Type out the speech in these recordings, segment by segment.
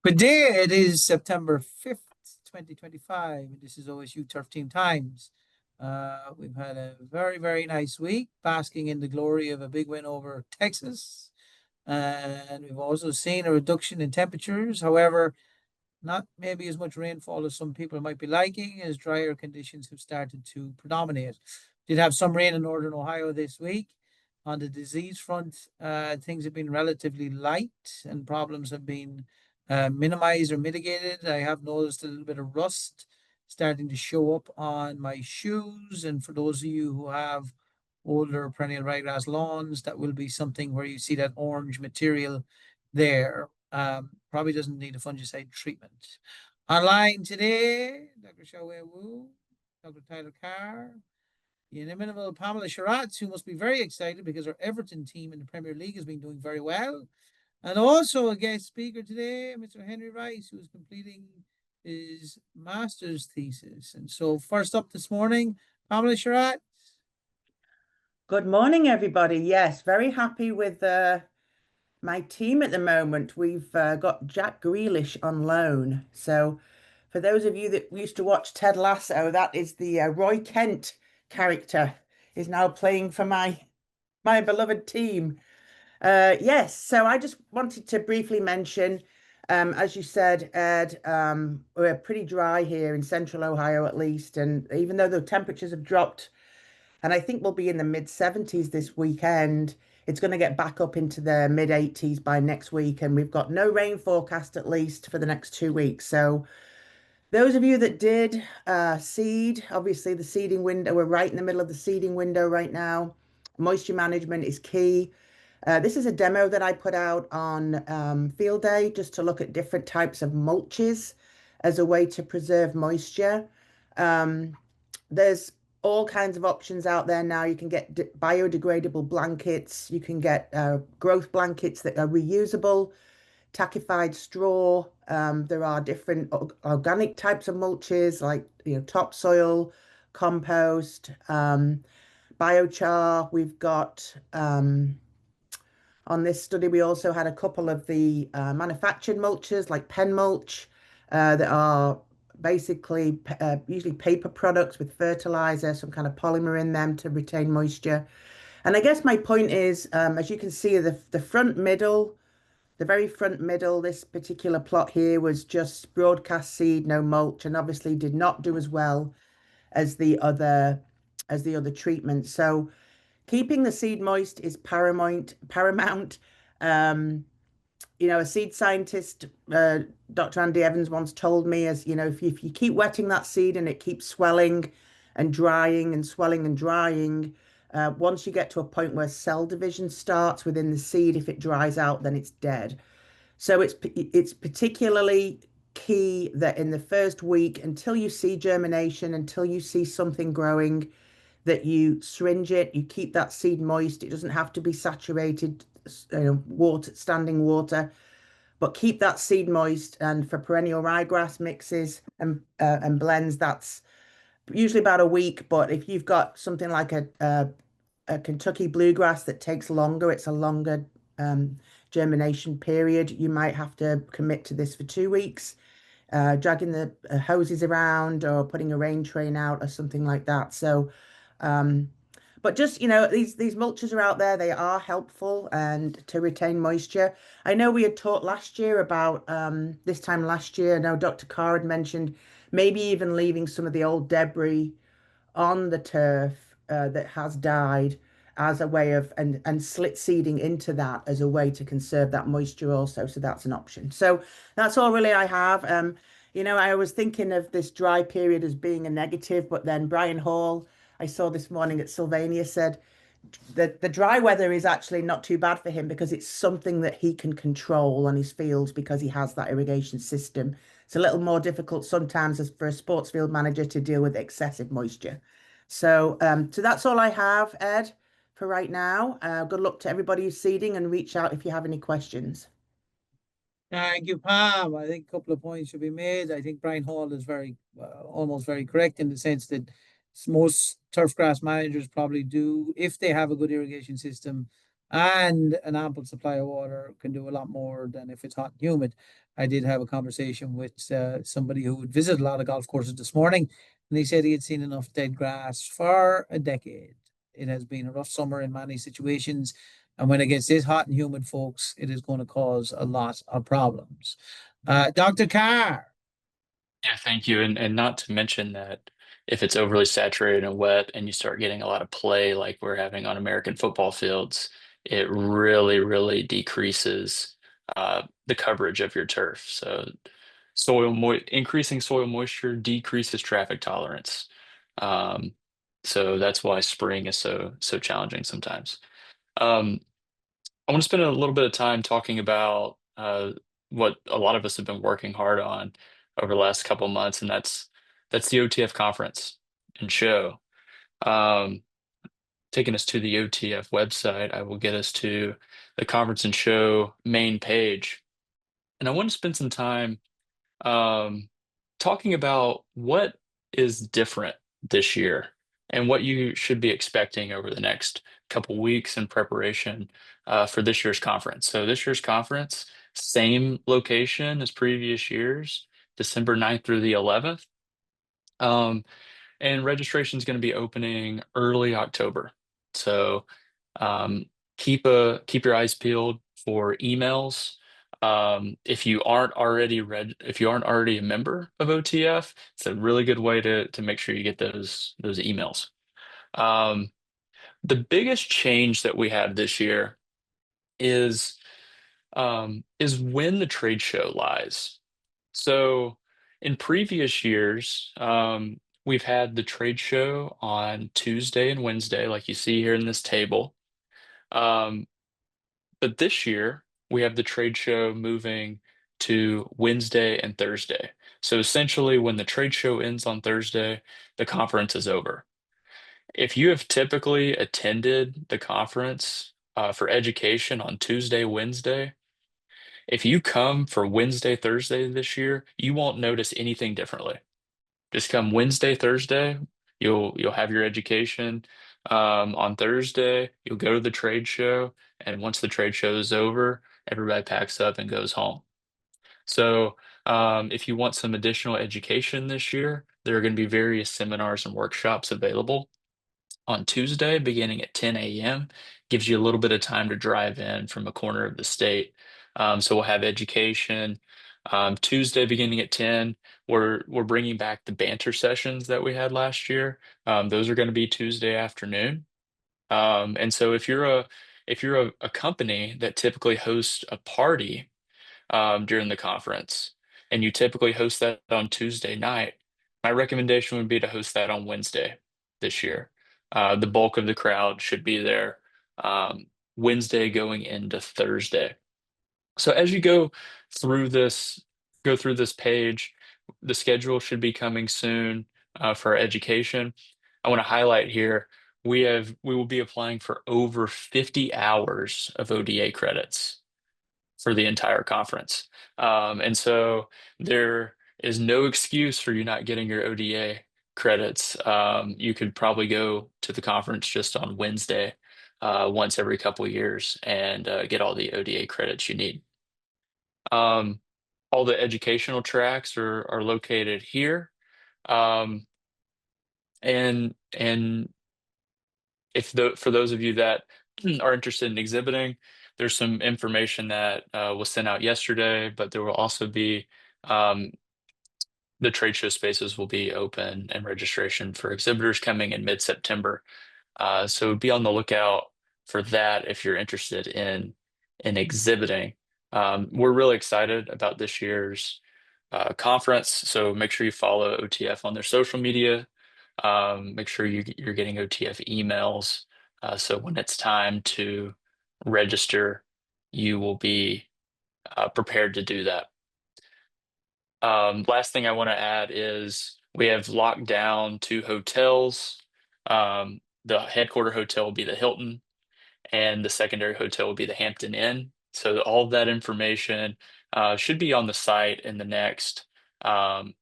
Good day. It is September 5th, 2025. This is OSU Turf Team Times. We've had a very, very nice week, basking in the glory of a big win over Texas. And we've also seen a reduction in temperatures. However, not maybe as much rainfall as some people might be liking, as drier conditions have started to predominate. Did have some rain in northern Ohio this week. On the disease front, things have been relatively light and problems have been minimized or mitigated. I have noticed a little bit of rust starting to show up on my shoes. And for those of you who have older perennial ryegrass lawns, that will be something where you see that orange material there. Probably doesn't need a fungicide treatment. Online today, Dr. Xiaowei Wu, Dr. Tyler Carr, the inimitable Pamela Sherratt, who must be very excited because her Everton team in the Premier League has been doing very well. And also a guest speaker today, Mr. Henry Rice, who is completing his master's thesis. And so first up this morning, Pamela Sherratt. Good morning, everybody. Yes, very happy with my team at the moment. We've got Jack Grealish on loan. So for those of you that used to watch Ted Lasso, that is the Roy Kent character is now playing for my beloved team. Yes, so I just wanted to briefly mention, as you said, Ed, we're pretty dry here in central Ohio at least. And even though the temperatures have dropped, and I think we'll be in the mid 70s this weekend, it's going to get back up into the mid 80s by next week. And we've got no rain forecast at least for the next 2 weeks. So those of you that did seed, obviously the seeding window, we're right in the middle of the seeding window right now. Moisture management is key. This is a demo that I put out on field day just to look at different types of mulches as a way to preserve moisture. There's all kinds of options out there now. You can get biodegradable blankets. You can get growth blankets that are reusable, tackified straw. There are different organic types of mulches like topsoil, compost, biochar. We've got on this study, we also had a couple of the manufactured mulches like pen mulch that are basically usually paper products with fertilizer, some kind of polymer in them to retain moisture. And I guess my point is, as you can see, the front middle, the very front middle, this particular plot here was just broadcast seed, no mulch, and obviously did not do as well as the other treatments. So keeping the seed moist is paramount. A seed scientist, Dr. Andy Evans, once told me, as if you keep wetting that seed and it keeps swelling and drying and swelling and drying, once you get to a point where cell division starts within the seed, if it dries out, then it's dead. So it's particularly key that in the first week, until you see germination, until you see something growing, that you syringe it, you keep that seed moist. It doesn't have to be saturated, water, standing water, but keep that seed moist. And for perennial ryegrass mixes and blends, that's usually about a week. But if you've got something like a Kentucky bluegrass that takes longer, it's a longer germination period, you might have to commit to this for 2 weeks, dragging the hoses around or putting a rain train out or something like that. So but just, these mulches are out there. They are helpful and to retain moisture. I know we had talked last year about this time last year. I know Dr. Carr had mentioned maybe even leaving some of the old debris on the turf that has died as a way of and slit seeding into that as a way to conserve that moisture also. So that's an option. So that's all really I have. I was thinking of this dry period as being a negative, but then Brian Hall, I saw this morning at Sylvania, said that the dry weather is actually not too bad for him because it's something that he can control on his fields because he has that irrigation system. It's a little more difficult sometimes as for a sports field manager to deal with excessive moisture. So that's all I have, Ed, for right now. Good luck to everybody who's seeding and reach out if you have any questions. Thank you, Pam. I think a couple of points should be made. I think Brian Hall is almost very correct in the sense that most turfgrass managers probably do, if they have a good irrigation system and an ample supply of water, can do a lot more than if it's hot and humid. I did have a conversation with somebody who would visit a lot of golf courses this morning, and he said he had seen enough dead grass for a decade. It has been a rough summer in many situations, and when it gets this hot and humid, folks, it is going to cause a lot of problems. Dr. Carr. Yeah, thank you. And not to mention that if it's overly saturated and wet and you start getting a lot of play like we're having on American football fields, it really, really decreases the coverage of your turf. So increasing soil moisture decreases traffic tolerance. Um, so that's why spring is so challenging sometimes. Um, I want to spend a little bit of time talking about what a lot of us have been working hard on over the last couple of months, and that's the OTF conference and show. Um, Taking us to the OTF website, I will get us to the conference and show main page, and I want to spend some time um, talking about what is different this year and what you should be expecting over the next couple weeks in preparation for this year's conference. So this year's conference, same location as previous years, December 9th through the 11th. Um, and registration is going to be opening early October. So um, keep your eyes peeled for emails. If you aren't already a member of OTF, it's a really good way to make sure you get those emails. Um, the biggest change that we have this year is is when the trade show lies. So in previous years, we've had the trade show on Tuesday and Wednesday, like you see here in this table. Um, but this year, we have the trade show moving to Wednesday and Thursday. So essentially, when the trade show ends on Thursday, the conference is over. If you have typically attended the conference for education on Tuesday, Wednesday, if you come for Wednesday, Thursday this year, you won't notice anything differently. Just come Wednesday, Thursday, you'll have your education. On Thursday, you'll go to the trade show, and once the trade show is over, everybody packs up and goes home. So, if you want some additional education this year, there are going to be various seminars and workshops available on Tuesday, beginning at 10 a.m. Gives you a little bit of time to drive in from a corner of the state. So we'll have education. Tuesday, beginning at 10, we're bringing back the banter sessions that we had last year. Those are going to be Tuesday afternoon. And so if you're a company that typically hosts a party during the conference, and you typically host that on Tuesday night, my recommendation would be to host that on Wednesday this year. The bulk of the crowd should be there Wednesday going into Thursday. So as you go through this page, the schedule should be coming soon for our education. I want to highlight here we will be applying for over 50 hours of ODA credits for the entire conference. And so there is no excuse for you not getting your ODA credits. You could probably go to the conference just on Wednesday, once every couple of years, and get all the ODA credits you need. Um, all the educational tracks are located here. Um, and for those of you that are interested in exhibiting, there's some information that was sent out yesterday, but there will also be um, the trade show spaces will be open and registration for exhibitors coming in mid-September. So be on the lookout for that if you're interested in exhibiting. We're really excited about this year's conference, so make sure you follow OTF on their social media. Make sure you're getting OTF emails, so when it's time to register, you will be prepared to do that. Last thing I want to add is we have locked down 2 hotels. The headquarter hotel will be the Hilton, and the secondary hotel will be the Hampton Inn. So all of that information should be on the site um,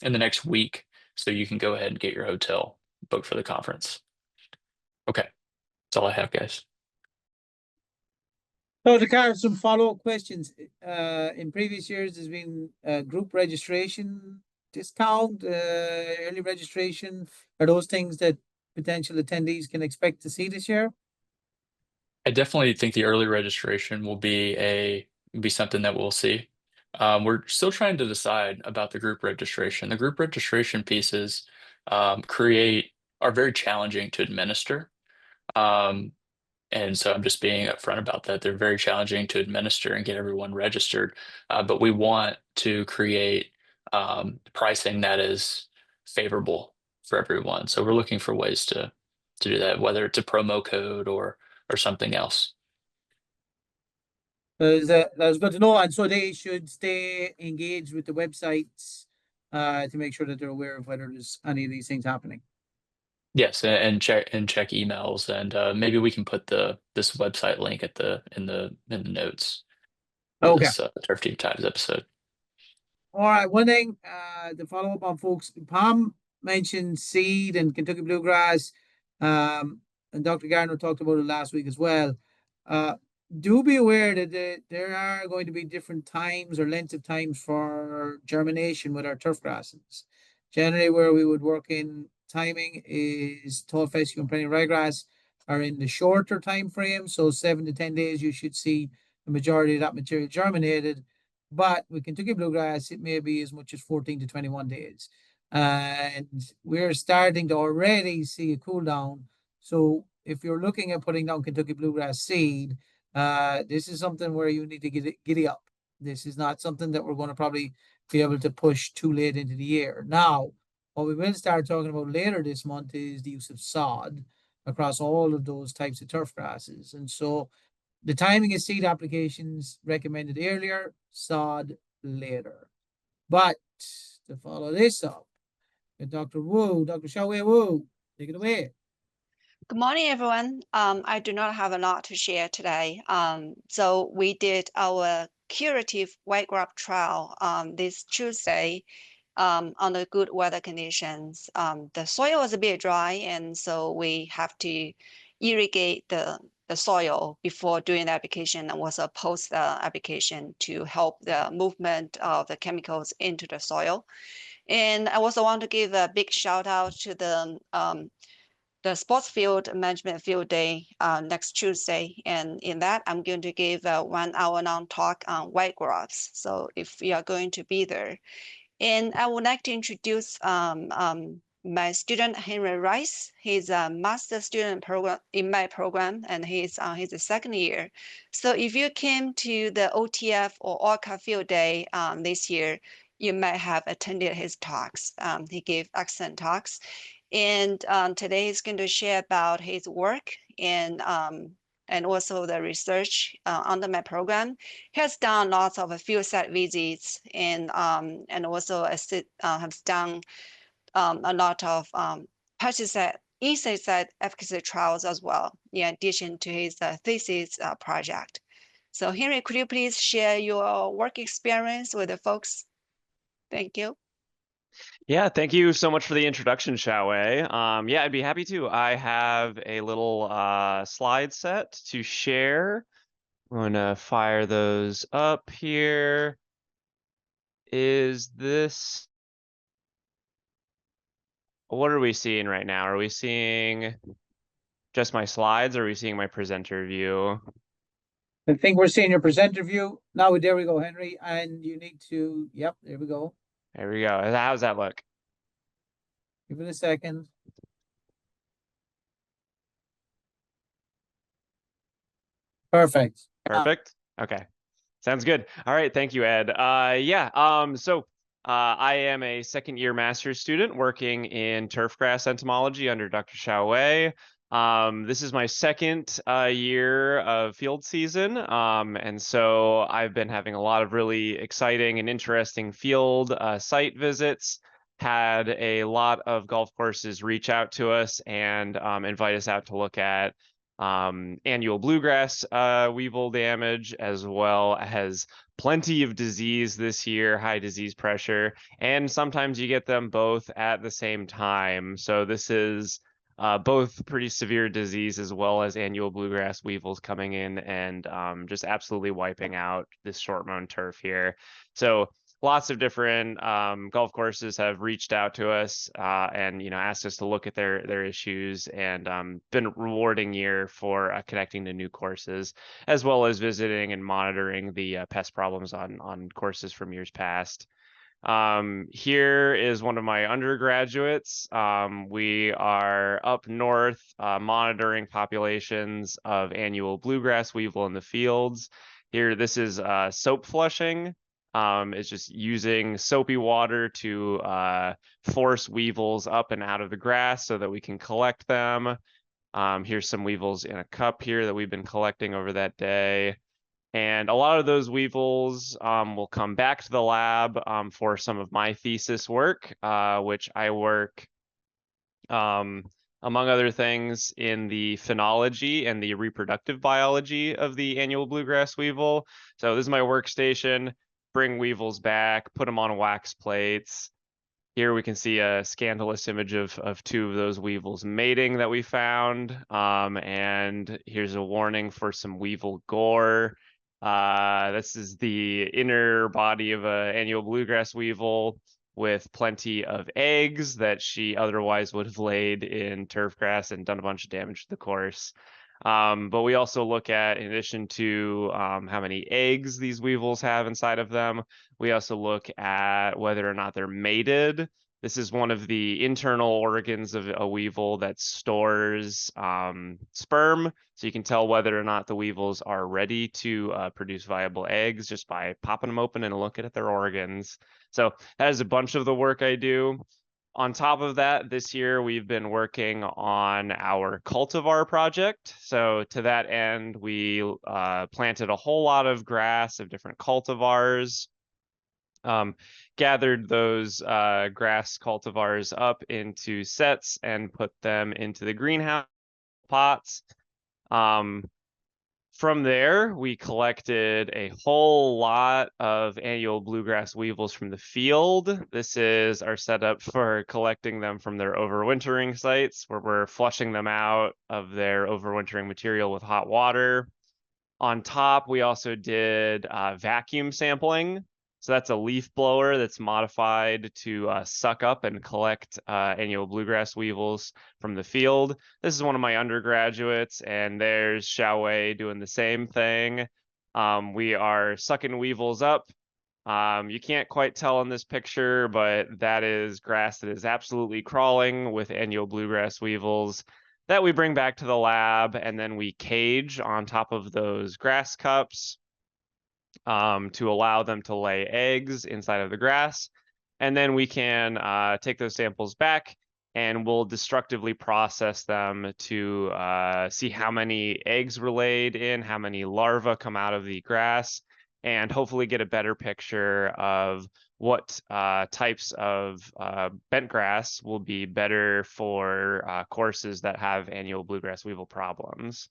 in the next week, so you can go ahead and get your hotel booked for the conference. Okay, that's all I have, guys. So Dr. Carr, some follow-up questions. In previous years, there's been group registration discount, early registration. Are those things that potential attendees can expect to see this year? I definitely think the early registration will be something that we'll see. We're still trying to decide about the group registration. The group registration pieces create are very challenging to administer. Um, and so I'm just being upfront about that. They're very challenging to administer and get everyone registered. But we want to create pricing that is favorable for everyone. So we're looking for ways to do that, whether it's a promo code or something else. That was good to know. And so they should stay engaged with the websites to make sure that they're aware of whether there's any of these things happening. Yes, and check emails, and maybe we can put this website link at in the notes for Okay. this Turf Team Times episode. All right. One thing to follow up on, folks. Pam mentioned seed and Kentucky bluegrass, and Dr. Gardner talked about it last week as well. Do be aware that there are going to be different times or lengths of times for germination with our turf grasses. Generally, where we would work in timing is tall fescue and perennial ryegrass are in the shorter time frame. So 7 to 10 days, you should see the majority of that material germinated. But with Kentucky bluegrass, it may be as much as 14 to 21 days. And we're starting to already see a cool down. So if you're looking at putting down Kentucky bluegrass seed, this is something where you need to giddy up. This is not something that we're going to probably be able to push too late into the year. Now, what we will start talking about later this month is the use of sod across all of those types of turf grasses. And so the timing of seed applications recommended earlier, sod later. But to follow this up, with Dr. Wu, Dr. Xiaowei Wu, take it away. Good morning, everyone. I do not have a lot to share today. So we did our curative white grape trial this Tuesday under good weather conditions. The soil was a bit dry, and so we have to irrigate the soil before doing the application and also post the application to help the movement of the chemicals into the soil. And I also want to give a big shout out to the sports field management field day next Tuesday. And in that, I'm going to give a 1 hour long talk on white grapes. So if you are going to be there. And I would like to introduce my student, Henry Rice. He's a master student program in my program, and he's on his second year. So if you came to the OTF or ORCA field day this year, you might have attended his talks. He gave excellent talks. And today he's going to share about his work and also the research under my program. He has done lots of field site visits and also has done a lot of pesticide, insecticide efficacy trials as well, in addition to his thesis project. So Henry, could you please share your work experience with the folks? Thank you. Yeah, thank you so much for the introduction, Xiaowei. Yeah, I'd be happy to. I have a little slide set to share. I'm going to fire those up here. Is this... What are we seeing right now? Are we seeing just my slides, or are we seeing my presenter view? I think we're seeing your presenter view. Now, there we go, Henry. And you need to, yep, there we go. There we go. How's that look? Give it a second. Perfect. Perfect. Okay. Sounds good. All right. Thank you, Ed. So I am a second year master's student working in turfgrass entomology under Dr. Xiaowei. This is my second year of field season. And so I've been having a lot of really exciting and interesting field site visits. Had a lot of golf courses reach out to us and invite us out to look at annual bluegrass weevil damage, as well as plenty of disease this year, high disease pressure, and sometimes you get them both at the same time. So this is both pretty severe disease as well as annual bluegrass weevils coming in and just absolutely wiping out this short mown turf here. So lots of different golf courses have reached out to us and asked us to look at their issues, and been a rewarding year for connecting to new courses, as well as visiting and monitoring the pest problems on courses from years past. Here is one of my undergraduates. We are up north monitoring populations of annual bluegrass weevil in the fields. Here, this is soap flushing. It's just using soapy water to force weevils up and out of the grass so that we can collect them. Here's some weevils in a cup here that we've been collecting over that day. And a lot of those weevils will come back to the lab for some of my thesis work, which I work, among other things, in the phenology and the reproductive biology of the annual bluegrass weevil. So this is my workstation. Bring weevils back, put them on wax plates. Here we can see a scandalous image of two of those weevils mating that we found. And here's a warning for some weevil gore. This is the inner body of an annual bluegrass weevil with plenty of eggs that she otherwise would have laid in turf grass and done a bunch of damage to the course. But we also look at, in addition to how many eggs these weevils have inside of them, we also look at whether or not they're mated. This is one of the internal organs of a weevil that stores sperm. So you can tell whether or not the weevils are ready to produce viable eggs just by popping them open and looking at their organs. So that is a bunch of the work I do. On top of that, this year we've been working on our cultivar project. So to that end, we planted a whole lot of grass of different cultivars, gathered those grass cultivars up into sets and put them into the greenhouse pots. From there, we collected a whole lot of annual bluegrass weevils from the field. This is our setup for collecting them from their overwintering sites, where we're flushing them out of their overwintering material with hot water. On top, we also did vacuum sampling. So that's a leaf blower that's modified to suck up and collect annual bluegrass weevils from the field. This is one of my undergraduates, and there's Xiaowei doing the same thing. We are sucking weevils up. You can't quite tell in this picture, but that is grass that is absolutely crawling with annual bluegrass weevils that we bring back to the lab, and then we cage on top of those grass cups to allow them to lay eggs inside of the grass. And then we can take those samples back, and we'll destructively process them to see how many eggs were laid in, how many larvae come out of the grass, and hopefully get a better picture of what types of bent grass will be better for courses that have annual bluegrass weevil problems.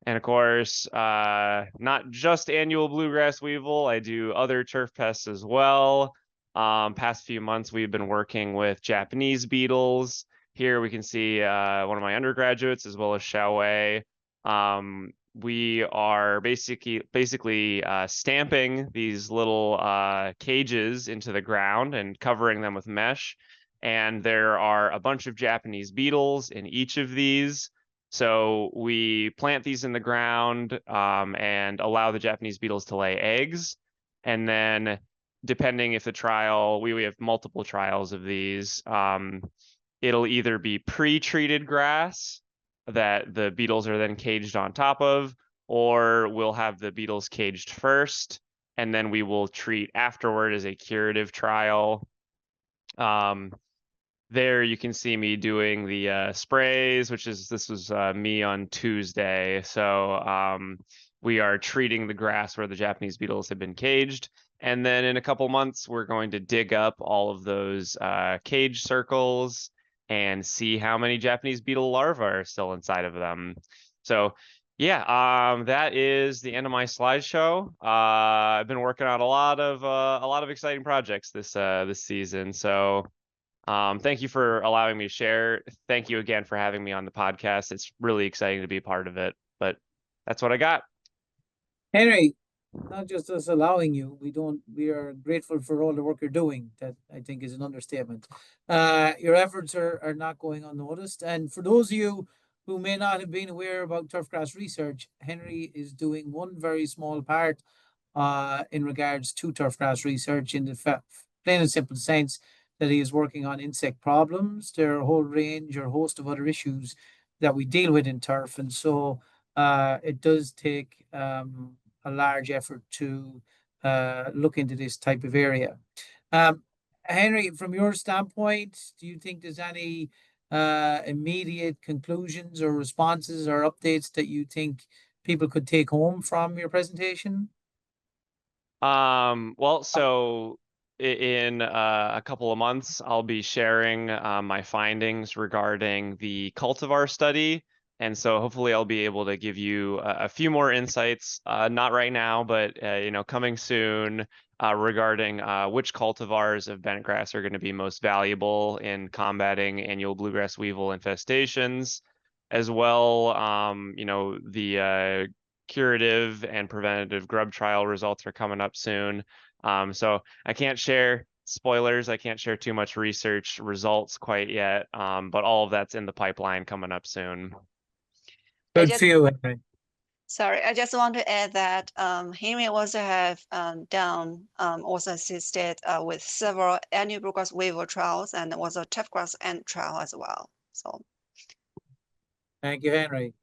And of course, not just annual bluegrass weevil, I do other turf pests as well. Past few months, we've been working with Japanese beetles. Here we can see one of my undergraduates as well as Xiaowei. We are basically stamping these little cages into the ground and covering them with mesh. And there are a bunch of Japanese beetles in each of these. So we plant these in the ground and allow the Japanese beetles to lay eggs. And then depending if the trial, we have multiple trials of these, it'll either be pre-treated grass that the beetles are then caged on top of, or we'll have the beetles caged first, and then we will treat afterward as a curative trial. There you can see me doing the sprays, this was me on Tuesday. So we are treating the grass where the Japanese beetles have been caged. And then in a couple months, we're going to dig up all of those cage circles and see how many Japanese beetle larvae are still inside of them. So yeah, that is the end of my slideshow. I've been working on a lot of exciting projects this season. So Thank you for allowing me to share. Thank you again for having me on the podcast. It's really exciting to be a part of it, but that's what I got. Henry, not just us allowing you, we are grateful for all the work you're doing. That I think is an understatement. Your efforts are not going unnoticed. And for those of you who may not have been aware about turfgrass research, Henry is doing one very small part in regards to turfgrass research in the plain and simple sense that he is working on insect problems. There are a whole range or host of other issues that we deal with in turf. And so it does take a large effort to look into this type of area. Henry, from your standpoint, do you think there's any immediate conclusions or responses or updates that you think people could take home from your presentation? Well, so in a couple of months, I'll be sharing my findings regarding the cultivar study. And so hopefully I'll be able to give you a few more insights, not right now, but coming soon, regarding which cultivars of bentgrass are going to be most valuable in combating annual bluegrass weevil infestations, as well. The curative and preventative grub trial results are coming up soon. So I can't share spoilers. I can't share too much research results quite yet, but all of that's in the pipeline coming up soon. Good for you, Henry. Sorry, I just want to add that Henry also have also assisted with several annual bluegrass weevil trials and also turfgrass ant trial as well. So Thank you, Henry.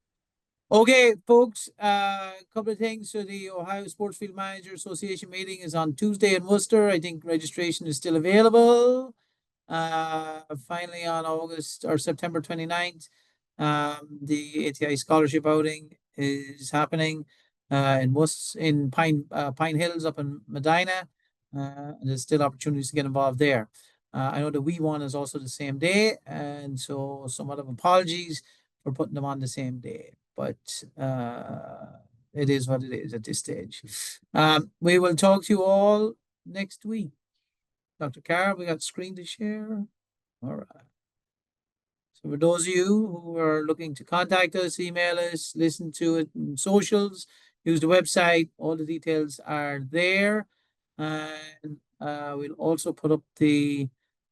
Okay, folks, a couple of things. So the Ohio Sportsfield Manager Association meeting is on Tuesday in Worcester. I think registration is still available. Finally on August or September 29th, the ATI scholarship outing is happening in Pine Hills up in Medina. And there's still opportunities to get involved there. I know the wee one is also the same day, and so somewhat of apologies for putting them on the same day, but it is what it is at this stage. We will talk to you all next week. Dr. Carr, we got screen to share. All right. So for those of you who are looking to contact us, email us, listen to it in socials, use the website, all the details are there. And we'll also put up the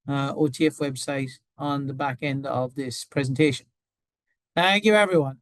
OTF website on the back end of this presentation. Thank you, everyone.